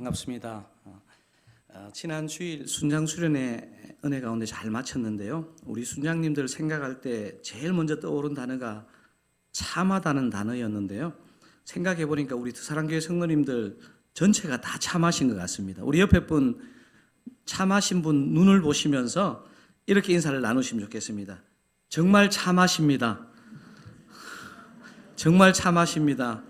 반갑습니다. 지난 주일 순장 수련회 은혜 가운데 잘 마쳤는데요. 우리 순장님들 생각할 때 제일 먼저 떠오른 단어가 참하다는 단어였는데요. 생각해 보니까 우리 사랑교회 성도님들 전체가 다 참하신 것 같습니다. 우리 옆에 분 참하신 분 눈을 보시면서 이렇게 인사를 나누시면 좋겠습니다. 정말 참하십니다. 정말 참하십니다.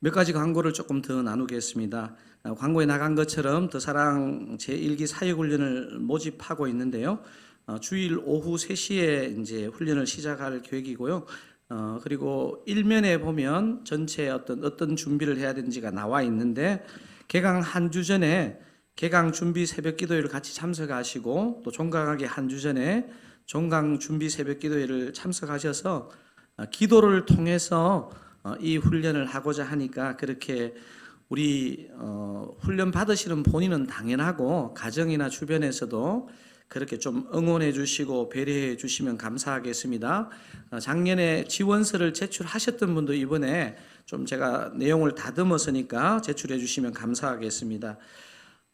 몇 가지 광고를 조금 더 나누겠습니다. 광고에 나간 것처럼 더사랑 제1기 사역훈련을 모집하고 있는데요. 주일 오후 3시에 이제 훈련을 시작할 계획이고요. 그리고 일면에 보면 전체 어떤 준비를 해야 되는지가 나와 있는데 개강 한 주 전에 개강 준비 새벽 기도회를 같이 참석하시고 또 종강하기 한 주 전에 종강 준비 새벽 기도회를 참석하셔서 기도를 통해서 이 훈련을 하고자 하니까 그렇게 우리 훈련 받으시는 본인은 당연하고 가정이나 주변에서도 그렇게 좀 응원해 주시고 배려해 주시면 감사하겠습니다. 작년에 지원서를 제출하셨던 분도 이번에 좀 제가 내용을 다듬었으니까 제출해 주시면 감사하겠습니다.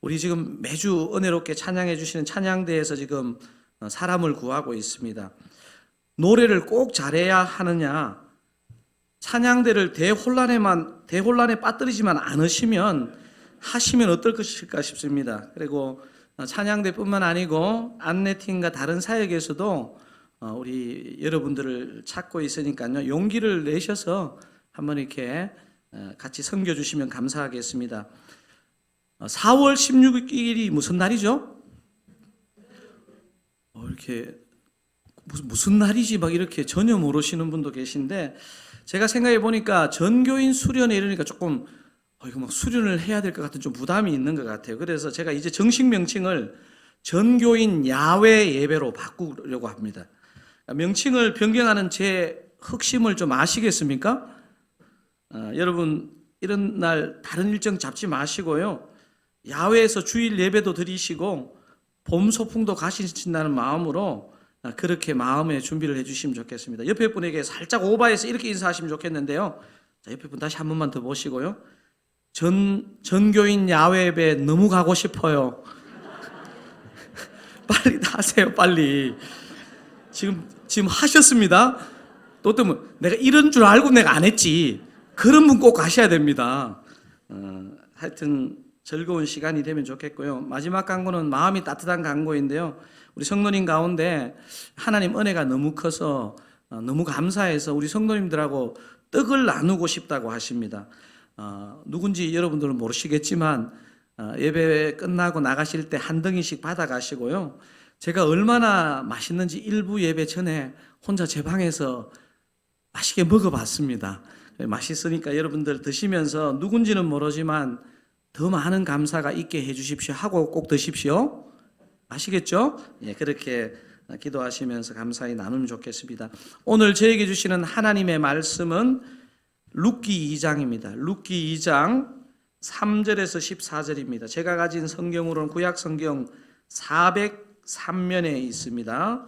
우리 지금 매주 은혜롭게 찬양해 주시는 찬양대에서 지금 사람을 구하고 있습니다. 노래를 꼭 잘해야 하느냐? 찬양대를 대혼란에 빠뜨리지만 않으시면 하시면 어떨 것일까 싶습니다. 그리고 찬양대뿐만 아니고 안내팀과 다른 사역에서도 우리 여러분들을 찾고 있으니까요. 용기를 내셔서 한번 이렇게 같이 섬겨주시면 감사하겠습니다. 4월 16일이 무슨 날이죠? 이렇게 무슨 날이지 막 이렇게 전혀 모르시는 분도 계신데 제가 생각해 보니까 전교인 수련회 이러니까 조금 이거 막 수련을 해야 될 것 같은 좀 부담이 있는 것 같아요. 그래서 제가 이제 정식 명칭을 전교인 야외 예배로 바꾸려고 합니다. 명칭을 변경하는 제核심을 좀 아시겠습니까? 여러분 이런 날 다른 일정 잡지 마시고요. 야외에서 주일 예배도 드리시고 봄 소풍도 가신다는 마음으로 그렇게 마음의 준비를 해주시면 좋겠습니다. 옆에 분에게 살짝 오버해서 이렇게 인사하시면 좋겠는데요. 자, 옆에 분 다시 한 번만 더 보시고요. 전교인 야외 예배 너무 가고 싶어요. 빨리 하세요, 빨리. 지금 하셨습니다. 또 때문에 내가 이런 줄 알고 내가 안 했지. 그런 분 꼭 가셔야 됩니다. 하여튼 즐거운 시간이 되면 좋겠고요. 마지막 광고는 마음이 따뜻한 광고인데요. 우리 성도님 가운데 하나님 은혜가 너무 커서 너무 감사해서 우리 성도님들하고 떡을 나누고 싶다고 하십니다. 누군지 여러분들은 모르시겠지만 예배 끝나고 나가실 때 한 덩이씩 받아가시고요. 제가 얼마나 맛있는지 일부 예배 전에 혼자 제 방에서 맛있게 먹어봤습니다. 맛있으니까 여러분들 드시면서 누군지는 모르지만 더 많은 감사가 있게 해주십시오 하고 꼭 드십시오. 아시겠죠? 예, 그렇게 기도하시면서 감사히 나누면 좋겠습니다. 오늘 저에게 주시는 하나님의 말씀은 룻기 2장입니다. 룻기 2장 3절에서 14절입니다. 제가 가진 성경으로는 구약 성경 403면에 있습니다.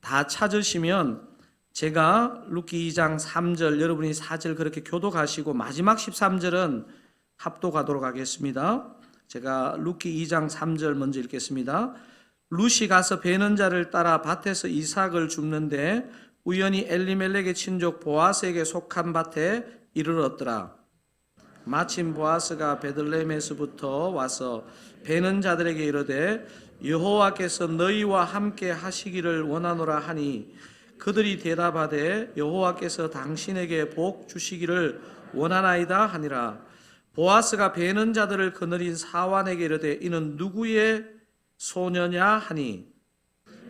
다 찾으시면 제가 룻기 2장 3절 여러분이 4절 그렇게 교독하시고 마지막 13절은 합독하도록 하겠습니다. 제가 룻기 2장 3절 먼저 읽겠습니다. 룻이 가서 베는 자를 따라 밭에서 이삭을 줍는데 우연히 엘리멜렉의 친족 보아스에게 속한 밭에 이르렀더라. 마침 보아스가 베들레헴에서부터 와서 베는 자들에게 이르되 여호와께서 너희와 함께 하시기를 원하노라 하니 그들이 대답하되 여호와께서 당신에게 복 주시기를 원하나이다 하니라. 보아스가 베는 자들을 거느린 사환에게 이르되 이는 누구의 소녀냐 하니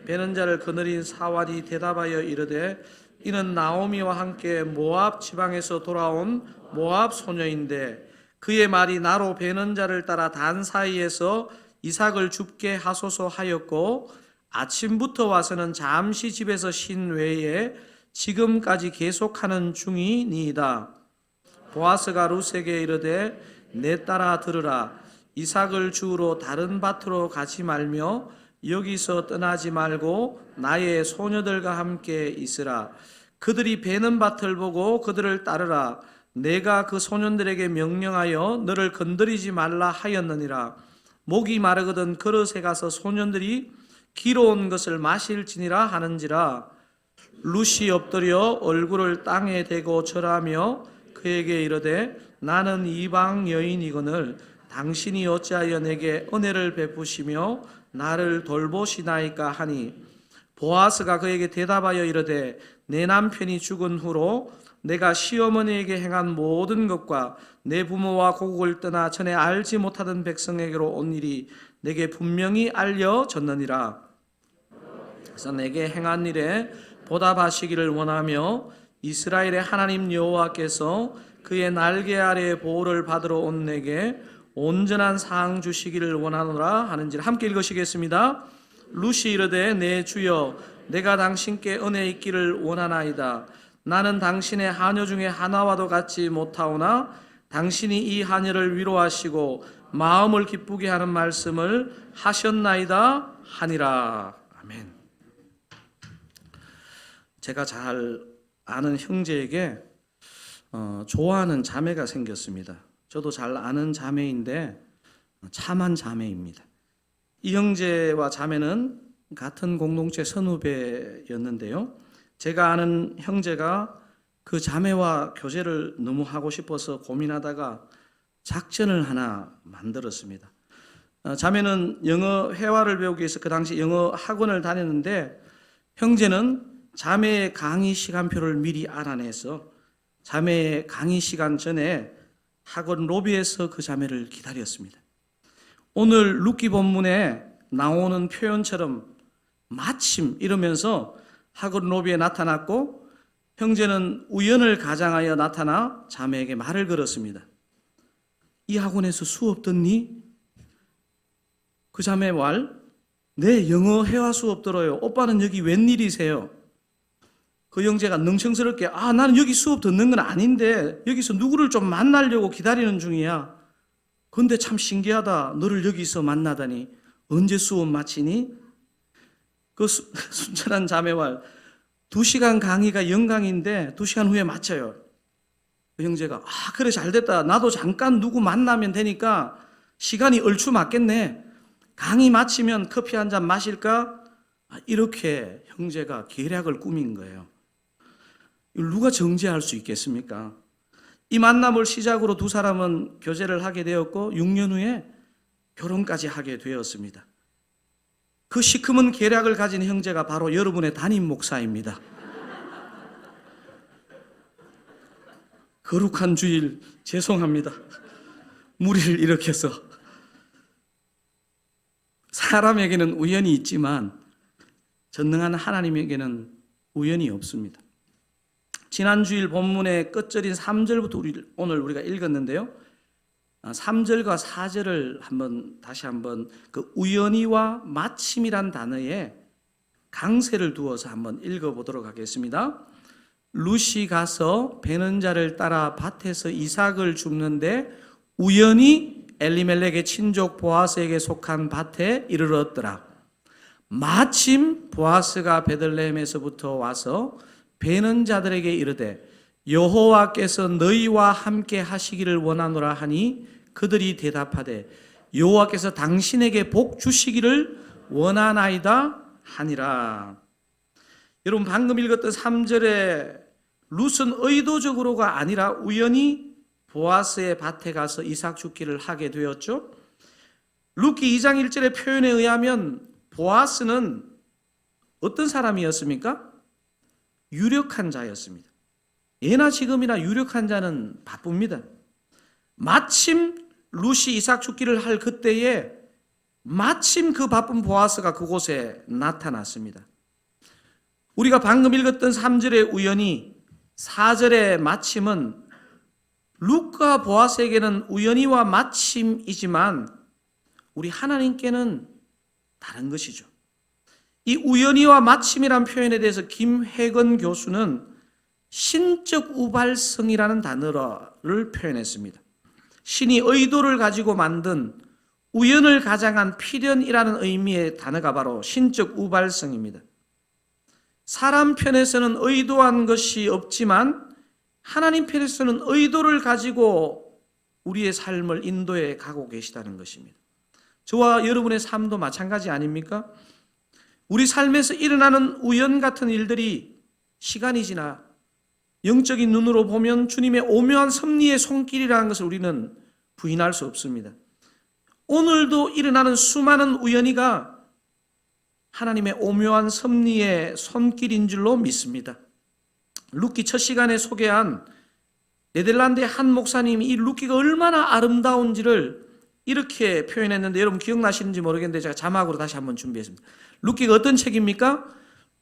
베는 자를 거느린 사환이 대답하여 이르되 이는 나오미와 함께 모압 지방에서 돌아온 모압 소녀인데 그의 말이 나로 베는 자를 따라 단 사이에서 이삭을 줍게 하소서 하였고 아침부터 와서는 잠시 집에서 쉰 외에 지금까지 계속하는 중이니이다. 보아스가 룻에게 이르되 내 딸아 들으라. 이삭을 주우러 다른 밭으로 가지 말며 여기서 떠나지 말고 나의 소녀들과 함께 있으라. 그들이 베는 밭을 보고 그들을 따르라. 내가 그 소년들에게 명령하여 너를 건드리지 말라 하였느니라. 목이 마르거든 그릇에 가서 소년들이 기로운 것을 마실지니라 하는지라. 룻이 엎드려 얼굴을 땅에 대고 절하며 그에게 이르되 나는 이방 여인이거늘 당신이 어찌하여 내게 은혜를 베푸시며 나를 돌보시나이까 하니, 보아스가 그에게 대답하여 이르되 내 남편이 죽은 후로 내가 시어머니에게 행한 모든 것과 내 부모와 고국을 떠나 전에 알지 못하던 백성에게로 온 일이 내게 분명히 알려졌느니라. 그래서 내게 행한 일에 보답하시기를 원하며 이스라엘의 하나님 여호와께서 그의 날개 아래에 보호를 받으러 온 내게 온전한 상 주시기를 원하노라 하는지라. 함께 읽으시겠습니다. 룻이 이르되 내 주여 내가 당신께 은혜 있기를 원하나이다. 나는 당신의 하녀 중에 하나와도 같지 못하오나 당신이 이 하녀를 위로하시고 마음을 기쁘게 하는 말씀을 하셨나이다 하니라. 아멘. 제가 잘 아는 형제에게 좋아하는 자매가 생겼습니다. 저도 잘 아는 자매인데 참한 자매입니다. 이 형제와 자매는 같은 공동체 선후배였는데요. 제가 아는 형제가 그 자매와 교제를 너무 하고 싶어서 고민하다가 작전을 하나 만들었습니다. 자매는 영어 회화를 배우기 위해서 그 당시 영어 학원을 다녔는데, 형제는 자매의 강의 시간표를 미리 알아내서 자매의 강의 시간 전에 학원 로비에서 그 자매를 기다렸습니다. 오늘 룻기 본문에 나오는 표현처럼 마침 이러면서 학원 로비에 나타났고, 형제는 우연을 가장하여 나타나 자매에게 말을 걸었습니다. 이 학원에서 수업 듣니? 그 자매 말, 네, 영어 회화 수업 들어요. 오빠는 여기 웬일이세요? 그 형제가 능청스럽게 나는 여기 수업 듣는 건 아닌데 여기서 누구를 좀 만나려고 기다리는 중이야. 근데 참 신기하다. 너를 여기서 만나다니. 언제 수업 마치니? 그 순천한 자매와 2시간 강의가 영강인데 2시간 후에 마쳐요. 그 형제가 그래 잘됐다. 나도 잠깐 누구 만나면 되니까 시간이 얼추 맞겠네. 강의 마치면 커피 한 잔 마실까? 이렇게 형제가 계략을 꾸민 거예요. 이걸 누가 정죄할 수 있겠습니까? 이 만남을 시작으로 두 사람은 교제를 하게 되었고 6년 후에 결혼까지 하게 되었습니다. 그 시커먼 계략을 가진 형제가 바로 여러분의 담임 목사입니다. 거룩한 주일 죄송합니다. 무리를 일으켜서. 사람에게는 우연이 있지만 전능한 하나님에게는 우연이 없습니다. 지난 주일 본문의 끝절인 3절부터 오늘 우리가 읽었는데요. 3절과 4절을 다시 한번 그 우연히와 마침이란 단어에 강세를 두어서 한번 읽어보도록 하겠습니다. 룻이 가서 베는 자를 따라 밭에서 이삭을 줍는데 우연히 엘리멜렉의 친족 보아스에게 속한 밭에 이르렀더라. 마침 보아스가 베들레헴에서부터 와서 베는 자들에게 이르되 여호와께서 너희와 함께 하시기를 원하노라 하니 그들이 대답하되 여호와께서 당신에게 복 주시기를 원하나이다 하니라. 여러분 방금 읽었던 3절에 룻은 의도적으로가 아니라 우연히 보아스의 밭에 가서 이삭 줍기를 하게 되었죠. 룻기 2장 1절의 표현에 의하면 보아스는 어떤 사람이었습니까? 유력한 자였습니다. 예나 지금이나 유력한 자는 바쁩니다. 마침 룻이 이삭 줍기를 할 그때에 마침 그 바쁜 보아스가 그곳에 나타났습니다. 우리가 방금 읽었던 3절의 우연히, 4절의 마침은 룻과 보아스에게는 우연히와 마침이지만 우리 하나님께는 다른 것이죠. 이 우연히와 마침이란 표현에 대해서 김혜건 교수는 신적 우발성이라는 단어를 표현했습니다. 신이 의도를 가지고 만든 우연을 가장한 필연이라는 의미의 단어가 바로 신적 우발성입니다. 사람 편에서는 의도한 것이 없지만 하나님 편에서는 의도를 가지고 우리의 삶을 인도해 가고 계시다는 것입니다. 저와 여러분의 삶도 마찬가지 아닙니까? 우리 삶에서 일어나는 우연 같은 일들이 시간이 지나 영적인 눈으로 보면 주님의 오묘한 섭리의 손길이라는 것을 우리는 부인할 수 없습니다. 오늘도 일어나는 수많은 우연이가 하나님의 오묘한 섭리의 손길인 줄로 믿습니다. 룻기 첫 시간에 소개한 네덜란드의 한 목사님이 이 룻기가 얼마나 아름다운지를 이렇게 표현했는데 여러분 기억나시는지 모르겠는데 제가 자막으로 다시 한번 준비했습니다. 룻기가 어떤 책입니까?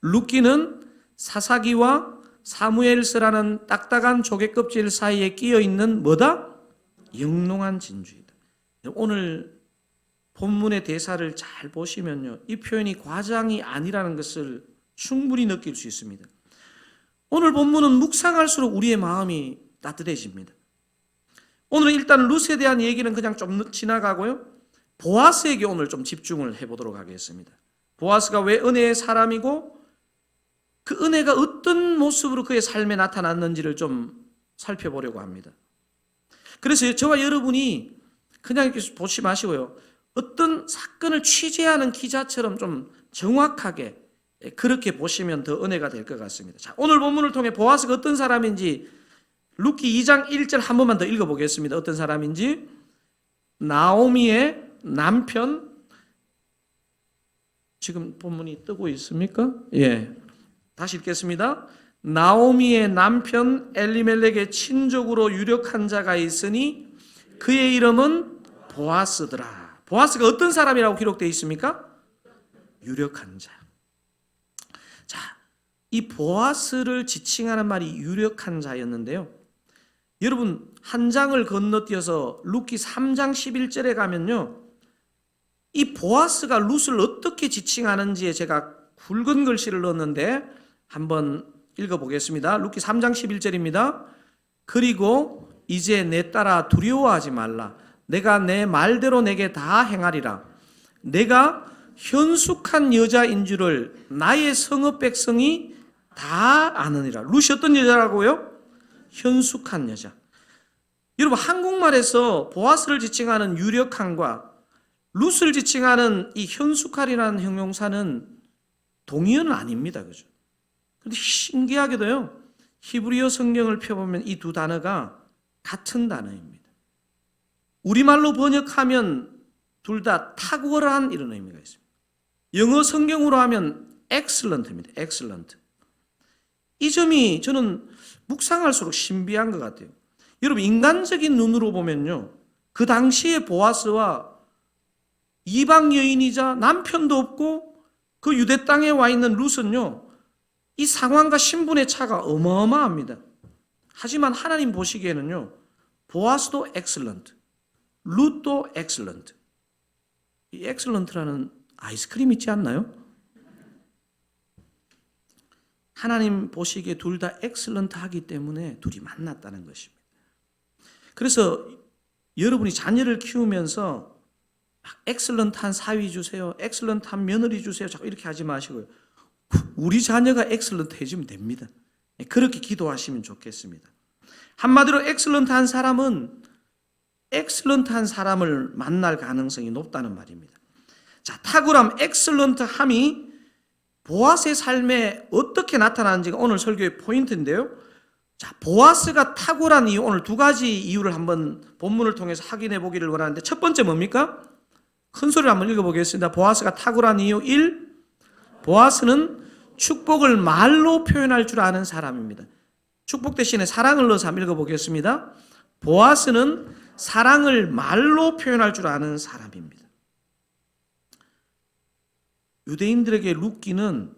룻기는 사사기와 사무엘서라는 딱딱한 조개껍질 사이에 끼어있는 뭐다? 영롱한 진주이다. 오늘 본문의 대사를 잘 보시면요, 이 표현이 과장이 아니라는 것을 충분히 느낄 수 있습니다. 오늘 본문은 묵상할수록 우리의 마음이 따뜻해집니다. 오늘은 일단 룻에 대한 얘기는 그냥 좀 지나가고요, 보아스에게 오늘 좀 집중을 해보도록 하겠습니다. 보아스가 왜 은혜의 사람이고 그 은혜가 어떤 모습으로 그의 삶에 나타났는지를 좀 살펴보려고 합니다. 그래서 저와 여러분이 그냥 이렇게 보지 마시고요, 어떤 사건을 취재하는 기자처럼 좀 정확하게 그렇게 보시면 더 은혜가 될 것 같습니다. 자, 오늘 본문을 통해 보아스가 어떤 사람인지 룻기 2장 1절 한 번만 더 읽어보겠습니다. 어떤 사람인지. 나오미의 남편, 지금 본문이 뜨고 있습니까? 예, 다시 읽겠습니다. 나오미의 남편 엘리멜렉의 친족으로 유력한 자가 있으니 그의 이름은 보아스더라. 보아스가 어떤 사람이라고 기록되어 있습니까? 유력한 자. 자, 이 보아스를 지칭하는 말이 유력한 자였는데요, 여러분 한 장을 건너뛰어서 룻기 3장 11절에 가면요, 이 보아스가 룻을 어떻게 지칭하는지에 제가 굵은 글씨를 넣었는데 한번 읽어보겠습니다. 룻기 3장 11절입니다. 그리고 이제 내 딸아 두려워하지 말라. 내가 내 말대로 내게 다 행하리라. 내가 현숙한 여자인 줄을 나의 성읍 백성이 다 아느니라. 룻이 어떤 여자라고요? 현숙한 여자. 여러분 한국말에서 보아스를 지칭하는 유력함과 룻을 지칭하는 이 현숙하리라는 형용사는 동의어는 아닙니다. 그죠? 그런데 신기하게도요, 히브리어 성경을 펴보면 이 두 단어가 같은 단어입니다. 우리말로 번역하면 둘 다 탁월한 이런 의미가 있습니다. 영어 성경으로 하면 excellent입니다. excellent. 이 점이 저는 묵상할수록 신비한 것 같아요. 여러분 인간적인 눈으로 보면요, 그 당시의 보아스와 이방 여인이자 남편도 없고 그 유대 땅에 와 있는 룻은요, 이 상황과 신분의 차가 어마어마합니다. 하지만 하나님 보시기에는요, 보아스도 excellent, 룻도 excellent. 이 excellent라는 아이스크림 있지 않나요? 하나님 보시기에 둘 다 excellent하기 때문에 둘이 만났다는 것입니다. 그래서 여러분이 자녀를 키우면서 excellent한 사위 주세요, excellent한 며느리 주세요, 자꾸 이렇게 하지 마시고요, 우리 자녀가 excellent해지면 됩니다. 그렇게 기도하시면 좋겠습니다. 한마디로 excellent한 사람은 excellent한 사람을 만날 가능성이 높다는 말입니다. 자, 탁월함, excellent함이 보아스의 삶에 어떻게 나타나는지가 오늘 설교의 포인트인데요. 자, 보아스가 탁월한 이유, 오늘 두 가지 이유를 한번 본문을 통해서 확인해 보기를 원하는데, 첫 번째 뭡니까? 큰 소리로 한번 읽어보겠습니다. 보아스가 탁월한 이유 1. 보아스는 축복을 말로 표현할 줄 아는 사람입니다. 축복 대신에 사랑을 넣어서 한번 읽어보겠습니다. 보아스는 사랑을 말로 표현할 줄 아는 사람입니다. 유대인들에게 룻기는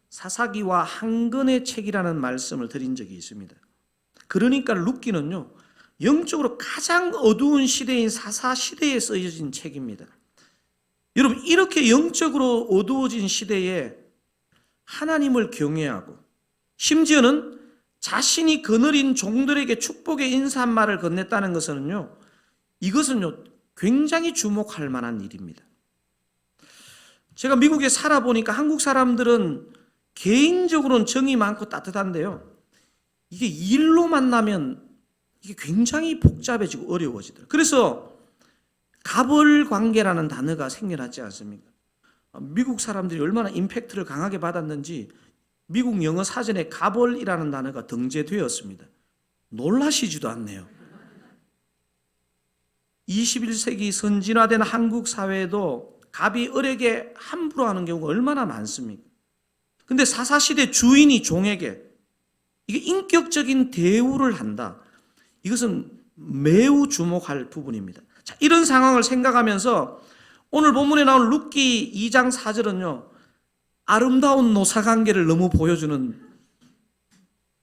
사사기와 한근의 책이라는 말씀을 드린 적이 있습니다. 그러니까 룻기는요, 영적으로 가장 어두운 시대인 사사 시대에 쓰여진 책입니다. 여러분, 이렇게 영적으로 어두워진 시대에 하나님을 경외하고 심지어는 자신이 거느린 종들에게 축복의 인사말을 건넸다는 것은요, 이것은요 굉장히 주목할 만한 일입니다. 제가 미국에 살아보니까 한국 사람들은 개인적으로는 정이 많고 따뜻한데요, 이게 일로 만나면 이게 굉장히 복잡해지고 어려워지더라고요. 그래서 갑을 관계라는 단어가 생겨났지 않습니까? 미국 사람들이 얼마나 임팩트를 강하게 받았는지 미국 영어 사전에 갑을이라는 단어가 등재되었습니다. 놀라시지도 않네요. 21세기 선진화된 한국 사회에도 갑이 을에게 함부로 하는 경우가 얼마나 많습니까? 근데 사사시대 주인이 종에게 이게 인격적인 대우를 한다. 이것은 매우 주목할 부분입니다. 자, 이런 상황을 생각하면서 오늘 본문에 나온 룻기 2장 4절은요. 아름다운 노사관계를 너무 보여주는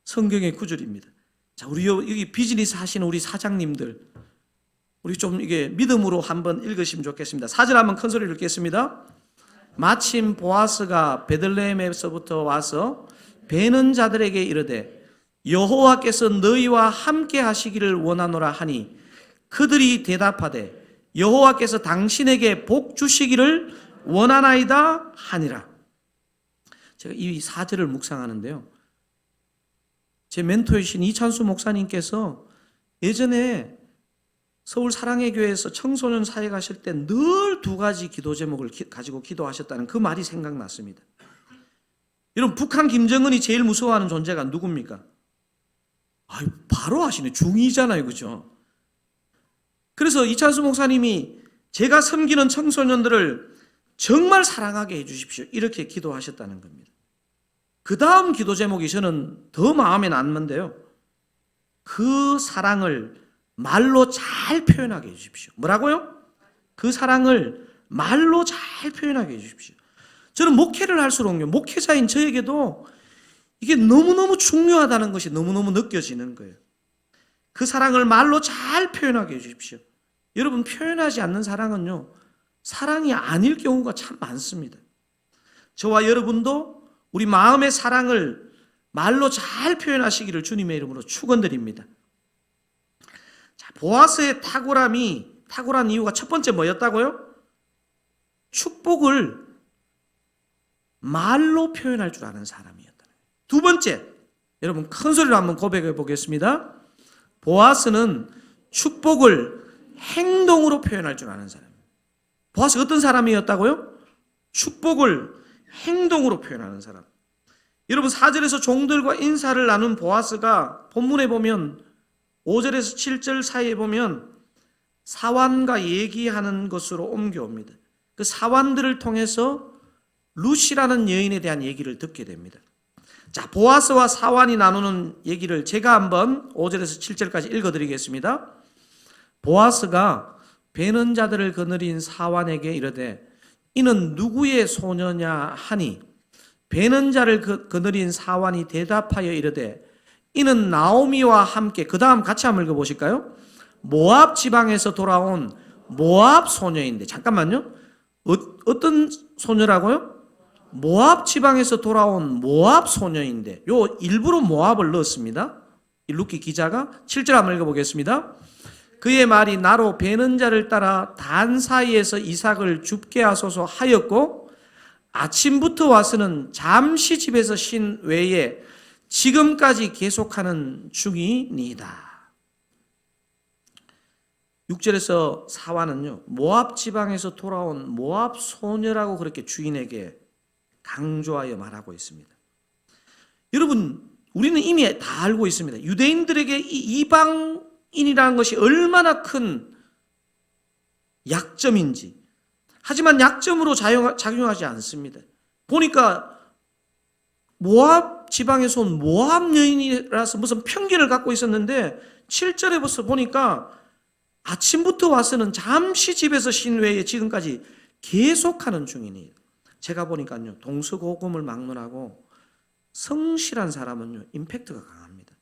성경의 구절입니다. 자, 우리 여기 비즈니스 하시는 우리 사장님들, 우리 좀 이게 믿음으로 한번 읽으시면 좋겠습니다. 4절 한번 큰 소리로 읽겠습니다. 마침 보아스가 베들레헴에서부터 와서 베는 자들에게 이르되 여호와께서 너희와 함께 하시기를 원하노라 하니 그들이 대답하되 여호와께서 당신에게 복 주시기를 원하나이다 하니라. 제가 이 4절을 묵상하는데요. 제 멘토이신 이찬수 목사님께서 예전에 서울 사랑의 교회에서 청소년 사회 가실 때 늘 두 가지 기도 제목을 가지고 기도하셨다는 그 말이 생각났습니다. 여러분, 북한 김정은이 제일 무서워하는 존재가 누굽니까? 바로 아시네. 중이잖아요. 그죠? 그래서 이찬수 목사님이 제가 섬기는 청소년들을 정말 사랑하게 해주십시오. 이렇게 기도하셨다는 겁니다. 그 다음 기도 제목이 저는 더 마음에 남는데요. 그 사랑을 말로 잘 표현하게 해주십시오. 뭐라고요? 그 사랑을 말로 잘 표현하게 해주십시오. 저는 목회를 할수록요, 목회자인 저에게도 이게 너무너무 중요하다는 것이 너무너무 느껴지는 거예요. 그 사랑을 말로 잘 표현하게 해주십시오. 여러분, 표현하지 않는 사랑은요, 사랑이 아닐 경우가 참 많습니다. 저와 여러분도 우리 마음의 사랑을 말로 잘 표현하시기를 주님의 이름으로 축원드립니다. 자, 보아스의 탁월한 이유가 첫 번째 뭐였다고요? 축복을 말로 표현할 줄 아는 사람이었다. 두 번째, 여러분 큰 소리로 한번 고백해 보겠습니다. 보아스는 축복을 행동으로 표현할 줄 아는 사람. 보아스 어떤 사람이었다고요? 축복을 행동으로 표현하는 사람. 여러분, 4절에서 종들과 인사를 나눈 보아스가 본문에 보면 5절에서 7절 사이에 보면 사환과 얘기하는 것으로 옮겨옵니다. 그 사환들을 통해서 룻이라는 여인에 대한 얘기를 듣게 됩니다. 자, 보아스와 사환이 나누는 얘기를 제가 한번 5절에서 7절까지 읽어드리겠습니다. 보아스가 베는 자들을 거느린 사환에게 이르되 이는 누구의 소녀냐 하니 베는 자를 거느린 사환이 대답하여 이르되 이는 나오미와 함께, 그 다음 같이 한번 읽어보실까요? 모압 지방에서 돌아온 모압 소녀인데, 잠깐만요. 어떤 소녀라고요? 모압 지방에서 돌아온 모압 소녀인데, 요 일부러 모압을 넣었습니다. 룻기 기자가 7절 한번 읽어보겠습니다. 그의 말이 나로 베는 자를 따라 단 사이에서 이삭을 줍게 하소서 하였고 아침부터 와서는 잠시 집에서 쉰 외에 지금까지 계속하는 중이니이다. 6절에서 사환은요, 모압 지방에서 돌아온 모압 소녀라고 그렇게 주인에게 강조하여 말하고 있습니다. 여러분, 우리는 이미 다 알고 있습니다. 유대인들에게 이 이방인이라는 것이 얼마나 큰 약점인지. 하지만 약점으로 작용하지 않습니다. 보니까 모압 지방에서 온 모압 여인이라서 무슨 편견을 갖고 있었는데 7절에 벌써 보니까 아침부터 와서는 잠시 집에서 쉰 외에 지금까지 계속하는 중이니, 제가 보니까요, 동서고금을 막론하고 성실한 사람은요, 임팩트가 강합니다.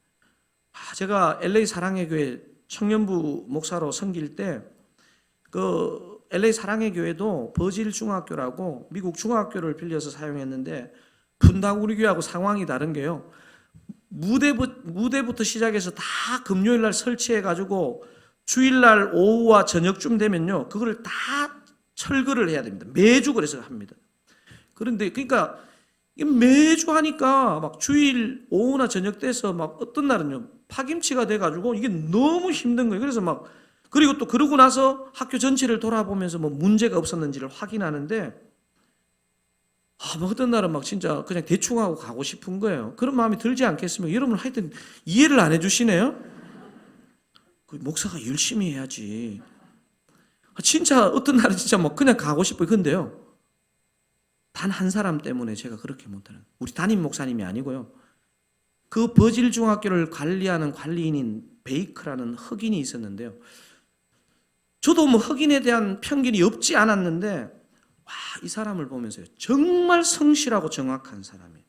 제가 LA 사랑의 교회 청년부 목사로 섬길 때 그 LA 사랑의 교회도 버질 중학교라고 미국 중학교를 빌려서 사용했는데 분당 우리 교회하고 상황이 다른 게요, 무대부터 시작해서 다 금요일 날 설치해 가지고 주일날 오후와 저녁쯤 되면요, 그걸 다 철거를 해야 됩니다. 매주 그래서 합니다. 그런데 그러니까 매주 하니까 막 주일 오후나 저녁 때서 막 어떤 날은요 파김치가 돼가지고 이게 너무 힘든 거예요. 그래서 막 그리고 또 그러고 나서 학교 전체를 돌아보면서 뭐 문제가 없었는지를 확인하는데 막 어떤 날은 막 진짜 그냥 대충 하고 가고 싶은 거예요. 그런 마음이 들지 않겠습니까? 여러분 하여튼 이해를 안 해주시네요. 그 목사가 열심히 해야지. 진짜 어떤 날은 진짜 뭐 그냥 가고 싶어요. 근데요. 단 한 사람 때문에 제가 그렇게 못하는, 우리 담임 목사님이 아니고요. 그 버질 중학교를 관리하는 관리인인 베이크라는 흑인이 있었는데요. 저도 뭐 흑인에 대한 편견이 없지 않았는데, 와, 이 사람을 보면서요. 정말 성실하고 정확한 사람이에요.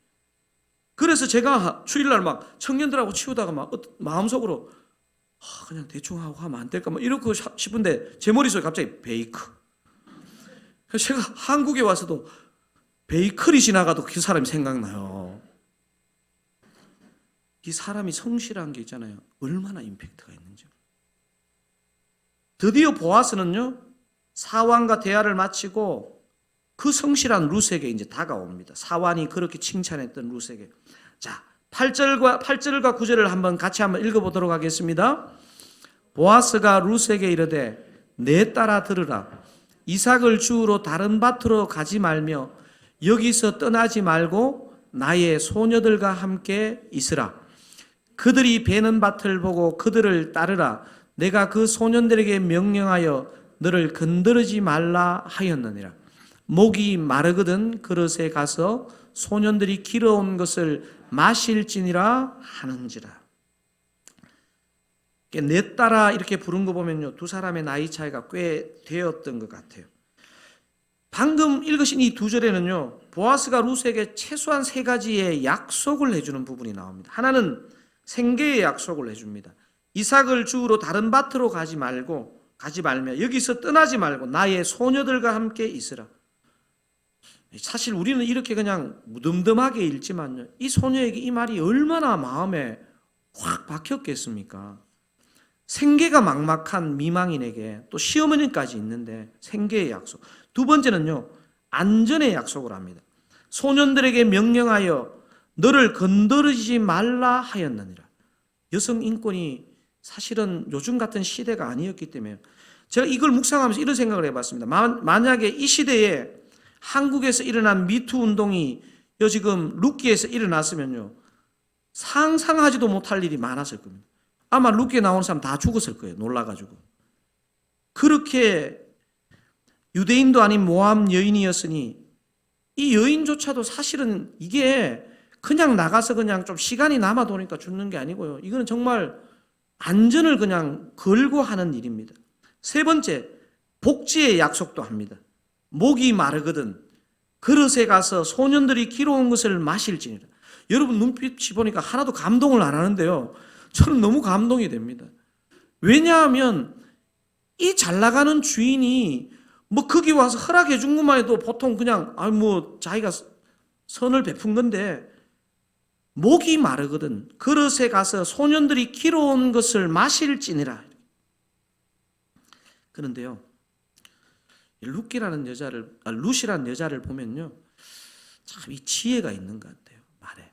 그래서 제가 주일날 막 청년들하고 치우다가 막 마음속으로 그냥 대충 하고 하면 안 될까 막 이러고 싶은데 제 머릿속에 갑자기 베이크. 그래서 제가 한국에 와서도 베이커리 지나가도 그 사람이 생각나요. 이 사람이 성실한 게 있잖아요. 얼마나 임팩트가 있는지. 드디어 보아스는요, 사완과 대화를 마치고 그 성실한 룻에게 이제 다가옵니다. 사완이 그렇게 칭찬했던 룻에게. 자, 8절과 9절을 같이 한번 읽어보도록 하겠습니다. 보아스가 룻에게 이르되 내 딸아 들으라. 이삭을 주우러 다른 밭으로 가지 말며 여기서 떠나지 말고 나의 소녀들과 함께 있으라. 그들이 베는 밭을 보고 그들을 따르라. 내가 그 소년들에게 명령하여 너를 건드리지 말라 하였느니라. 목이 마르거든 그릇에 가서 소년들이 길어온 것을 마실지니라 하는지라. 내 딸아 이렇게 부른 거 보면요, 두 사람의 나이 차이가 꽤 되었던 것 같아요. 방금 읽으신 이 2절에는요, 보아스가 룻에게 최소한 3가지의 약속을 해주는 부분이 나옵니다. 하나는 생계의 약속을 해줍니다. 이삭을 주우러 다른 밭으로 가지 말며 여기서 떠나지 말고 나의 소녀들과 함께 있으라. 사실 우리는 이렇게 그냥 무덤덤하게 읽지만요, 이 소녀에게 이 말이 얼마나 마음에 확 박혔겠습니까? 생계가 막막한 미망인에게 또 시어머니까지 있는데 생계의 약속. 두 번째는요, 안전의 약속을 합니다. 소년들에게 명령하여 너를 건드리지 말라 하였느니라. 여성 인권이 사실은 요즘 같은 시대가 아니었기 때문에 제가 이걸 묵상하면서 이런 생각을 해봤습니다. 만약에 이 시대에 한국에서 일어난 미투 운동이 지금 룻기에서 일어났으면요, 상상하지도 못할 일이 많았을 겁니다. 아마 룻기에 나오는 사람 다 죽었을 거예요. 놀라가지고. 그렇게 유대인도 아닌 모함 여인이었으니 이 여인조차도 사실은 이게 그냥 나가서 그냥 좀 시간이 남아도니까 죽는 게 아니고요. 이거는 정말 안전을 그냥 걸고 하는 일입니다. 세 번째, 복지의 약속도 합니다. 목이 마르거든 그릇에 가서 소년들이 길어온 것을 마실지니라. 여러분 눈빛이 보니까 하나도 감동을 안 하는데요, 저는 너무 감동이 됩니다. 왜냐하면 이 잘 나가는 주인이 뭐 거기 와서 허락해 준 것만 해도 보통 그냥 자기가 선을 베푼 건데, 목이 마르거든 그릇에 가서 소년들이 길어온 것을 마실지니라. 그런데요, 룻이라는 여자를 보면요, 참 이 지혜가 있는 것 같아요. 말에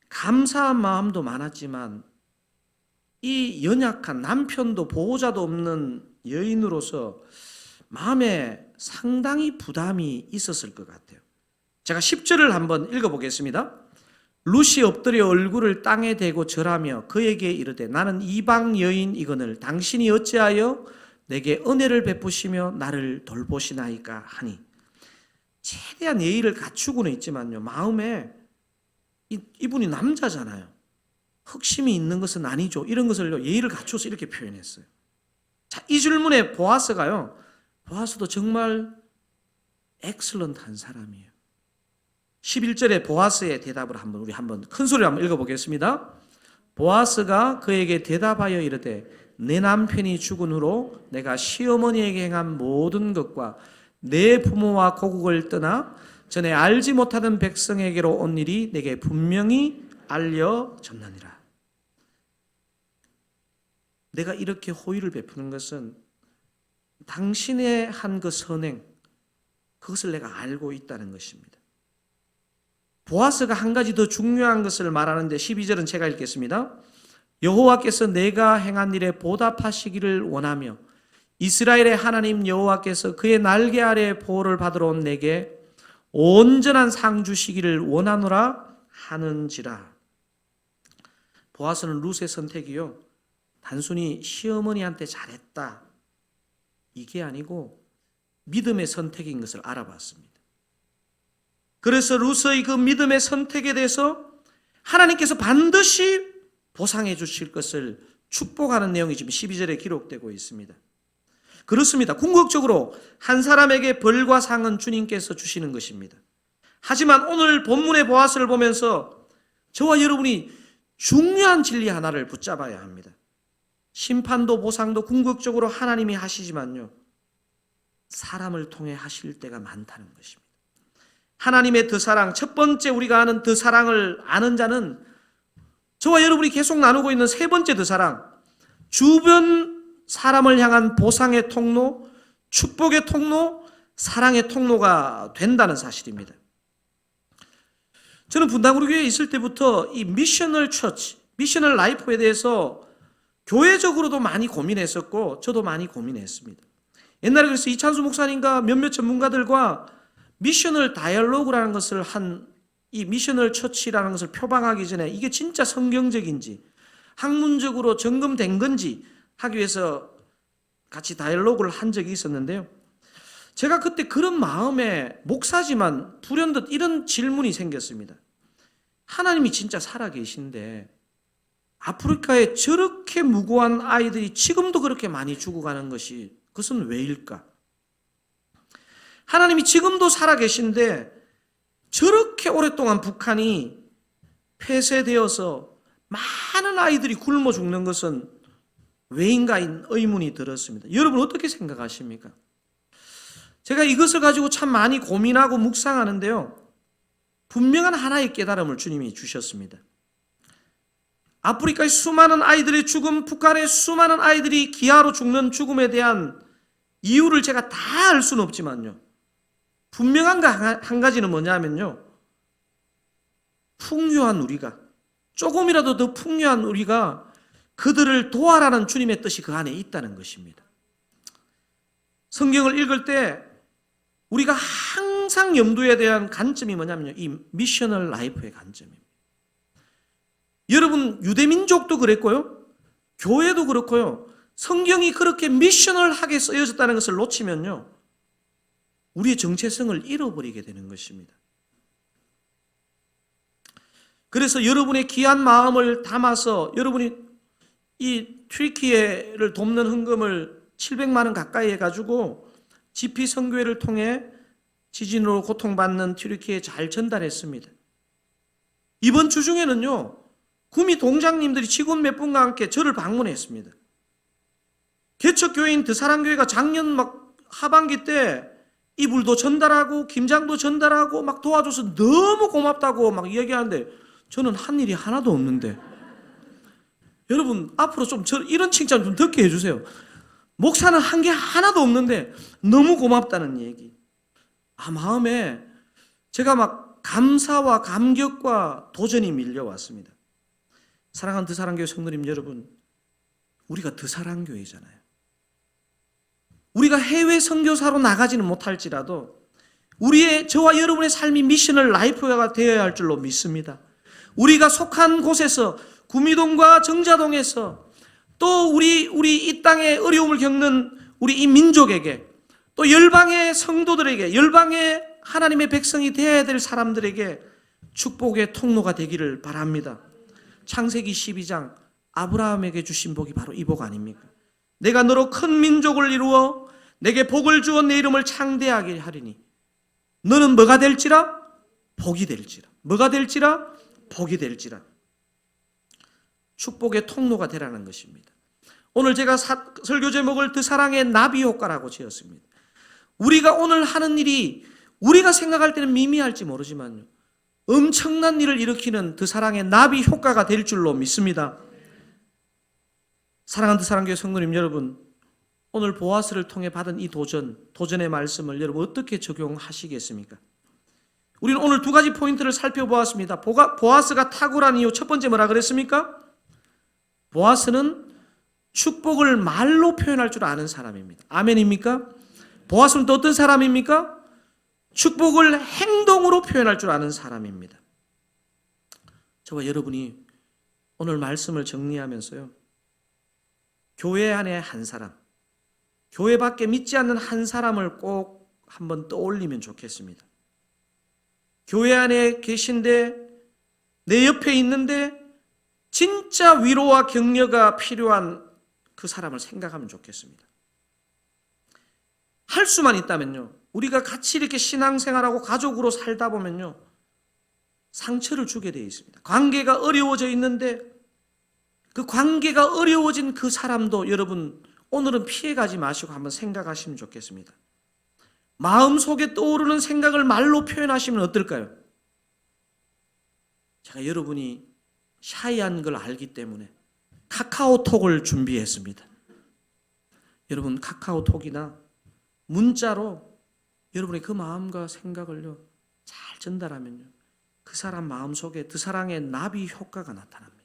감사한 마음도 많았지만 이 연약한 남편도 보호자도 없는 여인으로서 마음에 상당히 부담이 있었을 것 같아요. 제가 10절을 한번 읽어보겠습니다. 룻이 엎드려 얼굴을 땅에 대고 절하며 그에게 이르되 나는 이방 여인이거늘 당신이 어찌하여 내게 은혜를 베푸시며 나를 돌보시나이까 하니. 최대한 예의를 갖추고는 있지만요, 마음에 이분이 남자잖아요. 흑심이 있는 것은 아니죠. 이런 것을 예의를 갖춰서 이렇게 표현했어요. 자, 이 질문에 보아스도 정말 엑셀런트한 사람이에요. 11절에 보아스의 대답을 우리 한번 큰 소리로 한번 읽어보겠습니다. 보아스가 그에게 대답하여 이르되 내 남편이 죽은 후로 내가 시어머니에게 행한 모든 것과 내 부모와 고국을 떠나 전에 알지 못하던 백성에게로 온 일이 내게 분명히 알려졌느니라. 내가 이렇게 호의를 베푸는 것은 당신의 한 그 선행, 그것을 내가 알고 있다는 것입니다. 보아스가 한 가지 더 중요한 것을 말하는데 12절은 제가 읽겠습니다. 여호와께서 내가 행한 일에 보답하시기를 원하며 이스라엘의 하나님 여호와께서 그의 날개 아래 보호를 받으러 온 내게 온전한 상 주시기를 원하노라 하는지라. 보아스는 룻의 선택이요, 단순히 시어머니한테 잘했다 이게 아니고 믿음의 선택인 것을 알아봤습니다. 그래서 룻의 그 믿음의 선택에 대해서 하나님께서 반드시 보상해 주실 것을 축복하는 내용이 지금 12절에 기록되고 있습니다. 그렇습니다. 궁극적으로 한 사람에게 벌과 상은 주님께서 주시는 것입니다. 하지만 오늘 본문의 보아스를 보면서 저와 여러분이 중요한 진리 하나를 붙잡아야 합니다. 심판도 보상도 궁극적으로 하나님이 하시지만요, 사람을 통해 하실 때가 많다는 것입니다. 하나님의 더 사랑, 첫 번째 우리가 아는 더 사랑을 아는 자는 저와 여러분이 계속 나누고 있는 세 번째 더 사랑, 주변 사람을 향한 보상의 통로, 축복의 통로, 사랑의 통로가 된다는 사실입니다. 저는 분당우리교회에 있을 때부터 이 미셔널 처치, 미셔널 라이프에 대해서 교회적으로도 많이 고민했었고 저도 많이 고민했습니다. 옛날에 그래서 이찬수 목사님과 몇몇 전문가들과 미셔널 다이얼로그라는 것을 이 미셔널 처치라는 것을 표방하기 전에 이게 진짜 성경적인지 학문적으로 점검된 건지 하기 위해서 같이 다이얼로그를 한 적이 있었는데요. 제가 그때 그런 마음에 목사지만 불현듯 이런 질문이 생겼습니다. 하나님이 진짜 살아계신데 아프리카에 저렇게 무고한 아이들이 지금도 그렇게 많이 죽어가는 것이 그것은 왜일까? 하나님이 지금도 살아계신데 저렇게 오랫동안 북한이 폐쇄되어서 많은 아이들이 굶어 죽는 것은 왜인가인 의문이 들었습니다. 여러분 어떻게 생각하십니까? 제가 이것을 가지고 참 많이 고민하고 묵상하는데요, 분명한 하나의 깨달음을 주님이 주셨습니다. 아프리카의 수많은 아이들의 죽음, 북한의 수많은 아이들이 기아로 죽는 죽음에 대한 이유를 제가 다 알 수는 없지만요, 분명한 한 가지는 뭐냐면요, 풍요한 우리가, 조금이라도 더 풍요한 우리가 그들을 도와라는 주님의 뜻이 그 안에 있다는 것입니다. 성경을 읽을 때 우리가 항상 염두에 대한 관점이 뭐냐면요, 이 미셔널 라이프의 관점입니다. 여러분 유대민족도 그랬고요, 교회도 그렇고요, 성경이 그렇게 미셔널하게 쓰여졌다는 것을 놓치면요, 우리의 정체성을 잃어버리게 되는 것입니다. 그래서 여러분의 귀한 마음을 담아서 여러분이 이 튀르키예를 돕는 헌금을 700만 원 가까이 해가지고 지피 선교회를 통해 지진으로 고통받는 튀르키예에 잘 전달했습니다. 이번 주 중에는요, 구미 동장님들이 직원 몇 분과 함께 저를 방문했습니다. 개척교회인 드사랑교회가 작년 하반기 때 이불도 전달하고 김장도 전달하고 막 도와줘서 너무 고맙다고 막 이야기하는데 저는 한 일이 하나도 없는데, 여러분 앞으로 좀 이런 칭찬 좀 듣게 해주세요. 목사는 한 게 하나도 없는데 너무 고맙다는 얘기. 마음에 제가 막 감사와 감격과 도전이 밀려왔습니다. 사랑하는 드사랑교회 성도님 여러분, 우리가 드사랑교회잖아요. 우리가 해외 선교사로 나가지는 못할지라도 저와 여러분의 삶이 미셔널 라이프가 되어야 할 줄로 믿습니다. 우리가 속한 곳에서, 구미동과 정자동에서, 또 우리 이 땅에 어려움을 겪는 우리 이 민족에게, 또 열방의 성도들에게, 열방의 하나님의 백성이 되어야 될 사람들에게 축복의 통로가 되기를 바랍니다. 창세기 12장 아브라함에게 주신 복이 바로 이 복 아닙니까? 내가 너로 큰 민족을 이루어 내게 복을 주어 내 이름을 창대하게 하리니 너는 뭐가 될지라? 복이 될지라. 뭐가 될지라? 복이 될지라. 축복의 통로가 되라는 것입니다. 오늘 제가 설교 제목을 더 사랑의 나비 효과라고 지었습니다. 우리가 오늘 하는 일이 우리가 생각할 때는 미미할지 모르지만요, 엄청난 일을 일으키는 더 사랑의 나비 효과가 될 줄로 믿습니다. 사랑하는 더 사랑교회 성도님 여러분, 오늘 보아스를 통해 받은 이 도전의 말씀을 여러분 어떻게 적용하시겠습니까? 우리는 오늘 두 가지 포인트를 살펴보았습니다. 보아스가 탁월한 이유, 첫 번째 뭐라 그랬습니까? 보아스는 축복을 말로 표현할 줄 아는 사람입니다. 아멘입니까? 보아스는 또 어떤 사람입니까? 축복을 행동으로 표현할 줄 아는 사람입니다. 저와 여러분이 오늘 말씀을 정리하면서요, 교회 안에 한 사람, 교회 밖에 믿지 않는 한 사람을 꼭 한번 떠올리면 좋겠습니다. 교회 안에 계신데, 내 옆에 있는데 진짜 위로와 격려가 필요한 그 사람을 생각하면 좋겠습니다. 할 수만 있다면요, 우리가 같이 이렇게 신앙생활하고 가족으로 살다 보면요, 상처를 주게 되어 있습니다. 관계가 어려워져 있는데 그 관계가 어려워진 그 사람도 여러분 오늘은 피해가지 마시고 한번 생각하시면 좋겠습니다. 마음속에 떠오르는 생각을 말로 표현하시면 어떨까요? 제가 여러분이 샤이한 걸 알기 때문에 카카오톡을 준비했습니다. 여러분 카카오톡이나 문자로 여러분의 그 마음과 생각을요 잘 전달하면요, 그 사람 마음속에 그 사랑의 나비 효과가 나타납니다.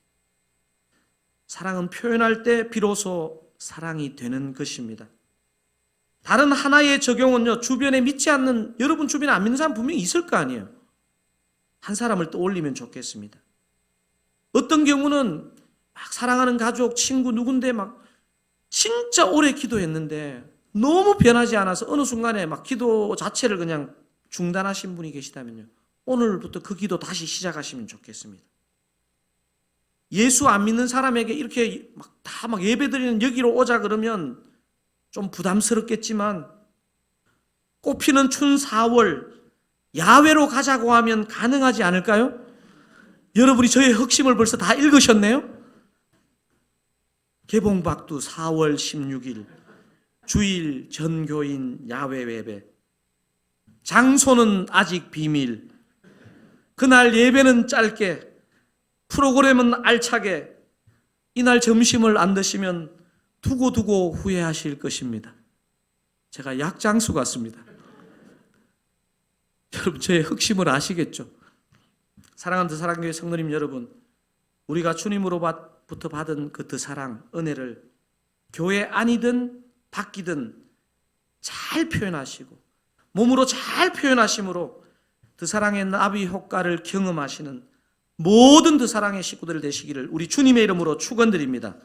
사랑은 표현할 때 비로소 사랑이 되는 것입니다. 다른 하나의 적용은요, 주변에 믿지 않는, 여러분 주변에 안 믿는 사람 분명히 있을 거 아니에요. 한 사람을 떠올리면 좋겠습니다. 어떤 경우는 막 사랑하는 가족, 친구 누군데 막 진짜 오래 기도했는데 너무 변하지 않아서 어느 순간에 막 기도 자체를 그냥 중단하신 분이 계시다면요, 오늘부터 그 기도 다시 시작하시면 좋겠습니다. 예수 안 믿는 사람에게 이렇게 다 예배드리는 여기로 오자 그러면 좀 부담스럽겠지만, 꽃피는 춘 4월 야외로 가자고 하면 가능하지 않을까요? 여러분이 저의 흑심을 벌써 다 읽으셨네요? 개봉박두 4월 16일 주일 전교인 야외 예배, 장소는 아직 비밀. 그날 예배는 짧게, 프로그램은 알차게. 이날 점심을 안 드시면 두고 후회하실 것입니다. 제가 약장수 같습니다. 여러분 저의 흑심을 아시겠죠? 사랑하는 드사랑교회 성도님 여러분, 우리가 주님으로부터 받은 그 드사랑, 은혜를 교회 안이든 밖이든 잘 표현하시고 몸으로 잘 표현하심으로 드사랑의 나비 효과를 경험하시는 모든 드사랑의 식구들 되시기를 우리 주님의 이름으로 축원드립니다.